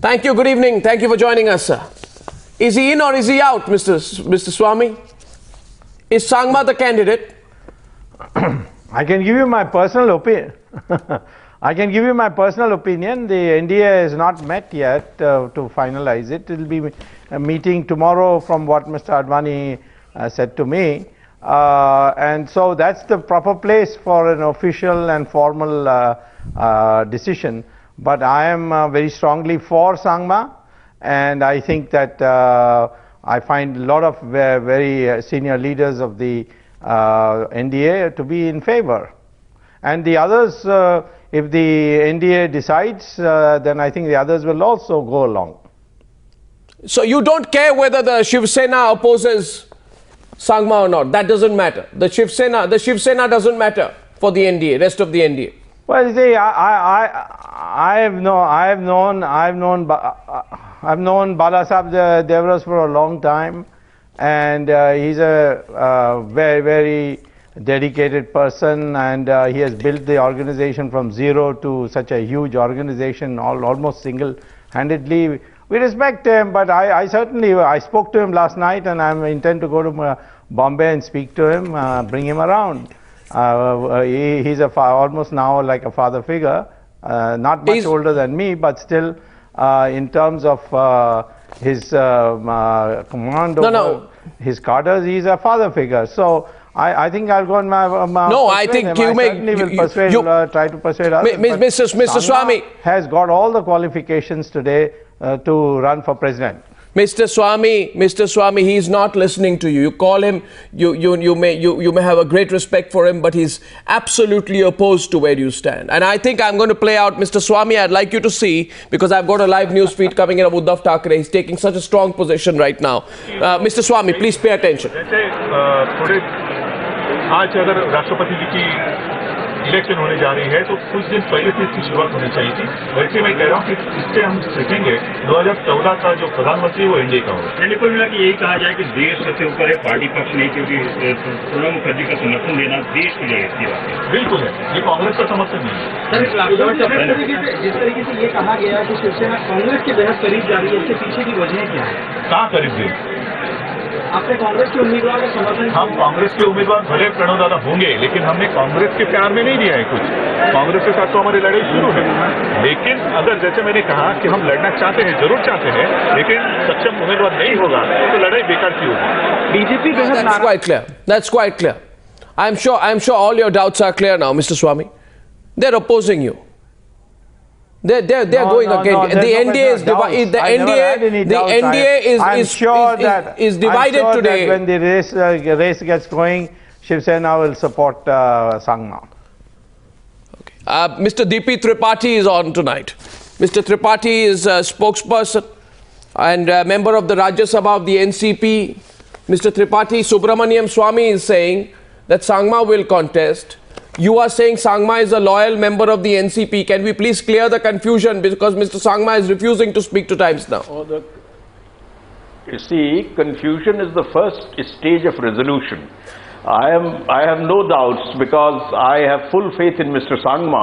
Thank you. Good evening. Thank you for joining us, sir. Is he in or is he out, Mr. Swamy? Is Sangma the candidate? I can give you my personal opinion. I can give you my personal opinion. The NDA has not met yet to finalize it. It will be a meeting tomorrow from what Mr. Advani said to me. And so that's the proper place for an official and formal decision. But I am very strongly for Sangma, and I think that I find a lot of very senior leaders of the NDA to be in favor. And the others, if the NDA decides, then I think the others will also go along. So you don't care whether the Shiv Sena opposes Sangma or not? That doesn't matter. The Shiv Sena doesn't matter for the NDA, rest of the NDA. Well, you see, I've known Balasaheb Devras for a long time, and he's a very dedicated person, and he has built the organization from zero to such a huge organization, almost single-handedly. We respect him, but I certainly spoke to him last night, and I intend to go to Bombay and speak to him, bring him around. He's almost now like a father figure, not much older than me, but still in terms of his command over his cadres, he's a father figure. So I think I'll go and I think you may try to persuade others. Mr. Swamy has got all the qualifications today to run for president. Mr. Swamy, he's not listening to you. You call him, you may have a great respect for him, but he's absolutely opposed to where you stand. And I think I'm going to play out, Mr. Swamy, I'd like you to see, because I've got a live news feed coming in of Uddhav Thackeray. He's taking such a strong position right now. Mr. Swamy, please pay attention. आज अगर राष्ट्रपति जी की election होने जा रही है तो कुछ दिन पहले से इसकी शुरुआत होनी चाहिए थी। वैसे मैं कह रहा हूँ कि इससे हम सीखेंगे 2014 का जो प्रधानमंत्री वो एनडीए का होगा। कुल मिला कि यही कहा जाए कि देश सबसे ऊपर है, पार्टी पक्ष नहीं, क्योंकि प्रणब मुखर्जी का समर्थन देना देश के लिए अच्छी बात है। बिल्कुल है, ये कांग्रेस का समर्थन नहीं है। जिस तरीके से ये कहा गया कि शिवसेना कांग्रेस के बेहद करीब जा रही है, इसके पीछे की वजह क्या है? कहाँ करीब गई? आपने कांग्रेस के उम्मीदवार का समर्थन? हम कांग्रेस के उम्मीदवार भले प्रणव दादा होंगे, लेकिन हमने कांग्रेस के प्यार में नहीं दिया है कुछ। कांग्रेस के साथ तो हमारी लड़ाई शुरू है, लेकिन अगर जैसे मैंने कहा कि हम लड़ना चाहते हैं, जरूर चाहते हैं, लेकिन सक्षम उम्मीदवार नहीं होगा तो लड़ाई बेकार की होगी। BJP That's quite clear. That's quite clear. I'm sure all your doubts are clear now, Mr. Swamy. They're opposing you. They're going against. The NDA is divided. The NDA is divided today. That when the race gets going, Shiv Sena will support Sangma. Okay. Mr. DP Tripathi is on tonight. Mr. Tripathi is a spokesperson and a member of the Rajya Sabha of the NCP. Mr. Tripathi, Subramanian Swamy is saying that Sangma will contest. You are saying Sangma is a loyal member of the NCP. Can we please clear the confusion, because Mr. Sangma is refusing to speak to Times Now? You see, confusion is the first stage of resolution. I have no doubts, because I have full faith in Mr. Sangma.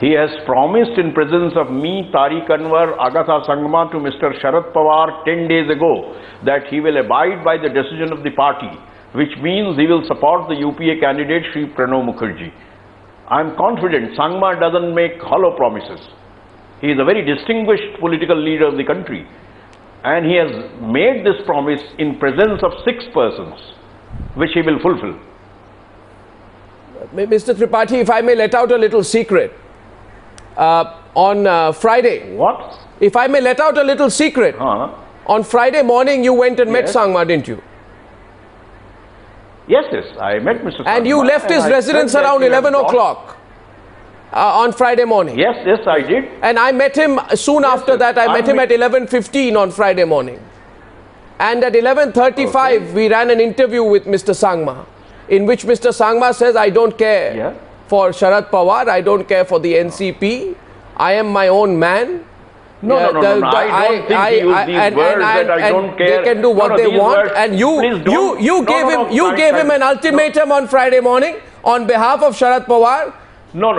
He has promised in presence of me, Tariq Anwar, Agatha Sangma, to Mr. Sharad Pawar 10 days ago that he will abide by the decision of the party, which means he will support the UPA candidate Shri Pranab Mukherjee. I am confident Sangma doesn't make hollow promises. He is a very distinguished political leader of the country, and he has made this promise in presence of 6 persons, which he will fulfill. Mr. Tripathi, if I may let out a little secret, on Friday. What? If I may let out a little secret, on Friday morning you went and met Sangma, didn't you? Yes, I met Mr. Sangma. And you left his residence around 11 o'clock on Friday morning. Yes, I did. And I met him soon after that. I met him at 11:15 on Friday morning. And at 11:35, we ran an interview with Mr. Sangma, in which Mr. Sangma says, I don't care for Sharad Pawar, I don't care for the NCP, I am my own man. No, I don't think he used these words that I don't care. They can do what they want, and you gave him an ultimatum on Friday morning on behalf of Sharad Pawar. No.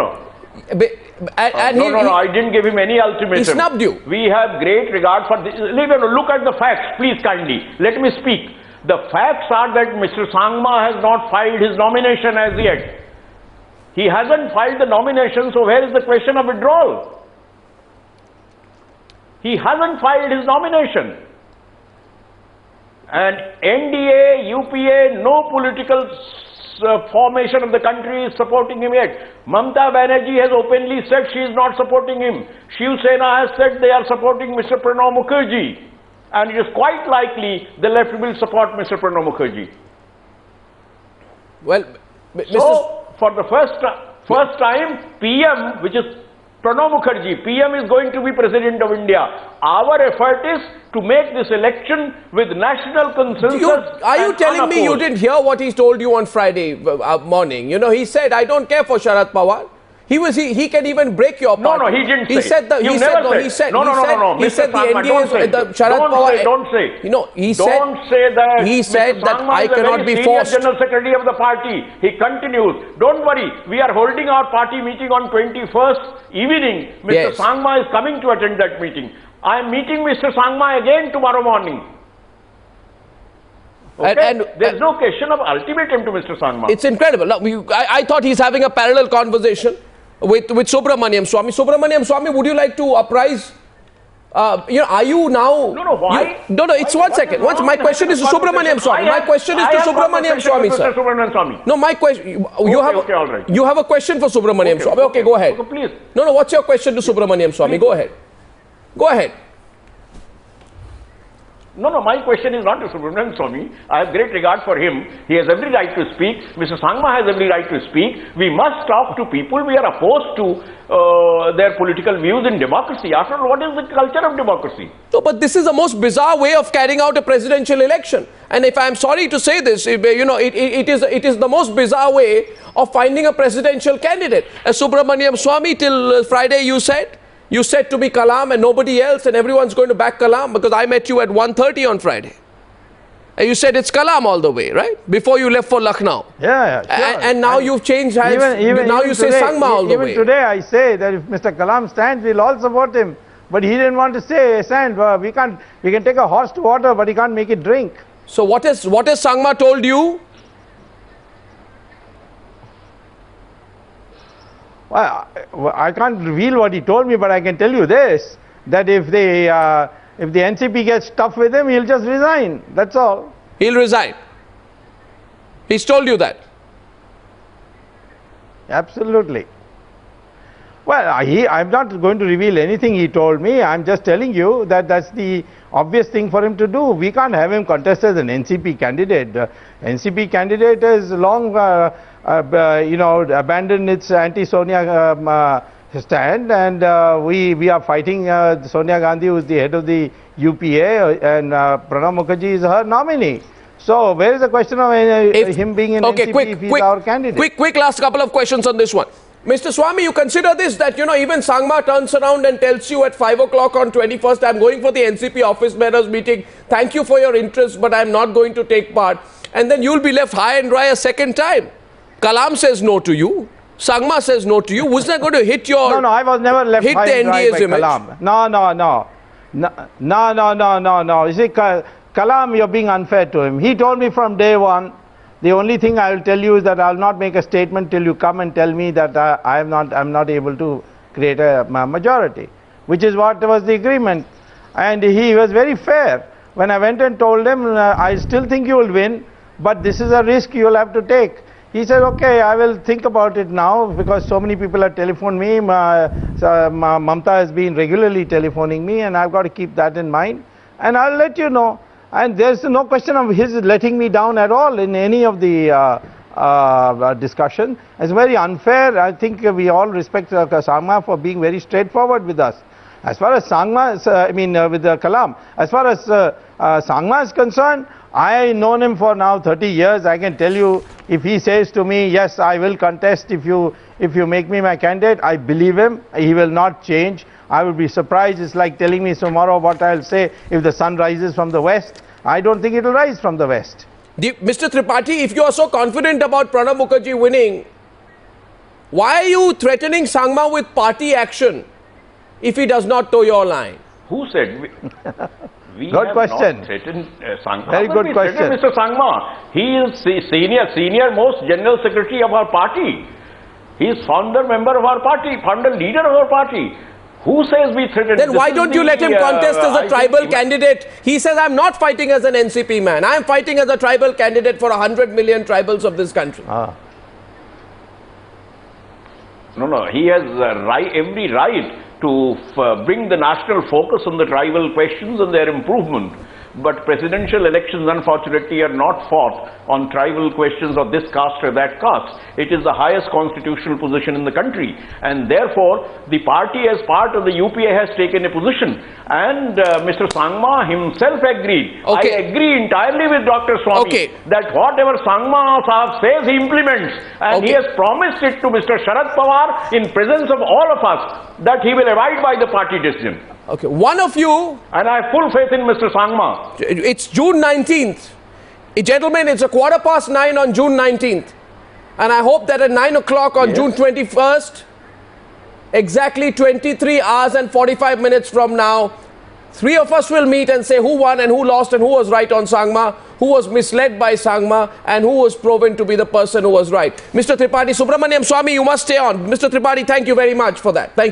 No, I didn't give him any ultimatum. He snubbed you. We have great regard for this. Look at the facts, please kindly. Let me speak. The facts are that Mr. Sangma has not filed his nomination as yet. He hasn't filed the nomination, so where is the question of withdrawal? He hasn't filed his nomination. And NDA, UPA, no political formation of the country is supporting him yet. Mamata Banerjee has openly said she is not supporting him. Shiv Sena has said they are supporting Mr. Pranab Mukherjee. And it is quite likely the left will support Mr. Pranab Mukherjee. Well, so, for the first time, PM, which is Pranab Mukherjee, PM is going to be President of India. Our effort is to make this election with national consensus. Are you telling me you didn't hear what he told you on Friday morning? You know, he said, I don't care for Sharad Pawar. He can even break your party. No, he didn't he say. Said the, he said, no, he said, no. He said the NDA, the Sharad Pawar. Don't say. You know, he said. Don't say that. He said that I cannot be forced. General Secretary of the party. He continues. Don't worry. We are holding our party meeting on 21st evening. Mr. Sangma is coming to attend that meeting. I am meeting Mr. Sangma again tomorrow morning. Okay? And there is no question of ultimatum to Mr. Sangma. It's incredible. Look, I thought he's having a parallel conversation with Subramanian Swamy. Subramanian Swamy, would you like to apprise? Are you now? No, why? No, it's one second. My question is to Subramanian Swamy. My question is to Subramanian Swamy, sir. No, my question. You have a question for Subramanian Swamy. Okay, go ahead. Okay, please. No. What's your question to Subramanian Swamy? Go ahead. Go ahead. No, my question is not to Subramanian Swamy. I have great regard for him. He has every right to speak. Mr. Sangma has every right to speak. We must talk to people. We are opposed to their political views in democracy. After all, what is the culture of democracy? No, but this is the most bizarre way of carrying out a presidential election. And if I am sorry to say this, it is the most bizarre way of finding a presidential candidate. As Subramanian Swamy, till Friday you said to be Kalam and nobody else, and everyone's going to back Kalam, because I met you at 1:30 on Friday. And you said it's Kalam all the way, right? Before you left for Lucknow. Yeah, sure. And now you've changed hands. Now you say Sangma all the way. Even today I say that if Mr. Kalam stands, we'll all support him. But he didn't want to say stand. We can take a horse to water, but he can't make it drink. So what has Sangma told you? Well, I can't reveal what he told me, but I can tell you this, that if the NCP gets tough with him, he'll just resign. That's all. He'll resign. He's told you that. Absolutely. Well, I'm not going to reveal anything he told me. I'm just telling you that that's the obvious thing for him to do. We can't have him contest as an NCP candidate. NCP candidate has long abandoned its anti-Sonia stand, and we are fighting Sonia Gandhi, who is the head of the UPA, and Pranab Mukherjee is her nominee. So where is the question of him being in NCP if he's our candidate? Quick last couple of questions on this one. Mr. Swamy, you consider this, that even Sangma turns around and tells you at 5 o'clock on 21st, I'm going for the NCP office bearers meeting. Thank you for your interest, but I'm not going to take part. And then you'll be left high and dry a second time. Kalam says no to you. Sangma says no to you. Was that going to hit your... No, I was never left high and dry by Kalam. No. You see, Kalam, you're being unfair to him. He told me from day one, the only thing I will tell you is that I will not make a statement till you come and tell me that I'm not able to create a majority, which is what was the agreement. And he was very fair. When I went and told him, I still think you will win, but this is a risk you will have to take. He said, okay, I will think about it now, because so many people have telephoned me. Mamata has been regularly telephoning me, and I've got to keep that in mind. And I'll let you know. And there's no question of his letting me down at all in any of the discussion. It's very unfair. I think we all respect Sangma for being very straightforward with us. As far as Sangma, with Kalam, as far as Sangma is concerned, I've known him for now 30 years. I can tell you, if he says to me, yes, I will contest if you make me my candidate, I believe him. He will not change. I will be surprised. It's like telling me tomorrow what I'll say if the sun rises from the west. I don't think it will rise from the west. Mr. Tripathi, if you are so confident about Pranab Mukherjee winning, Why are you threatening Sangma with party action if he does not toe your line? Who said? We Good have question. not threatened Sangma. Very good question. Mr. Sangma. He is the senior most general secretary of our party. He is founder member of our party, founder leader of our party. Who says we threatened? Then why don't you let him contest as a tribal candidate? He says, I'm not fighting as an NCP man. I'm fighting as a tribal candidate for 100 million tribals of this country. No. He has every right to bring the national focus on the tribal questions and their improvement. But presidential elections, unfortunately, are not fought on tribal questions of this caste or that caste. It is the highest constitutional position in the country. And therefore, the party as part of the UPA has taken a position. And Mr. Sangma himself agreed. Okay. I agree entirely with Dr. Swamy that whatever Sangma Sahab says, he implements. And he has promised it to Mr. Sharad Pawar in presence of all of us that he will abide by the party decision. Okay, one of you... And I have full faith in Mr. Sangma. It's June 19th. Gentlemen, it's 9:15 on June 19th. And I hope that at 9 o'clock on June 21st, exactly 23 hours and 45 minutes from now, three of us will meet and say who won and who lost and who was right on Sangma, who was misled by Sangma, and who was proven to be the person who was right. Mr. Tripathi, Subramanian Swamy, you must stay on. Mr. Tripathi, thank you very much for that. Thank you.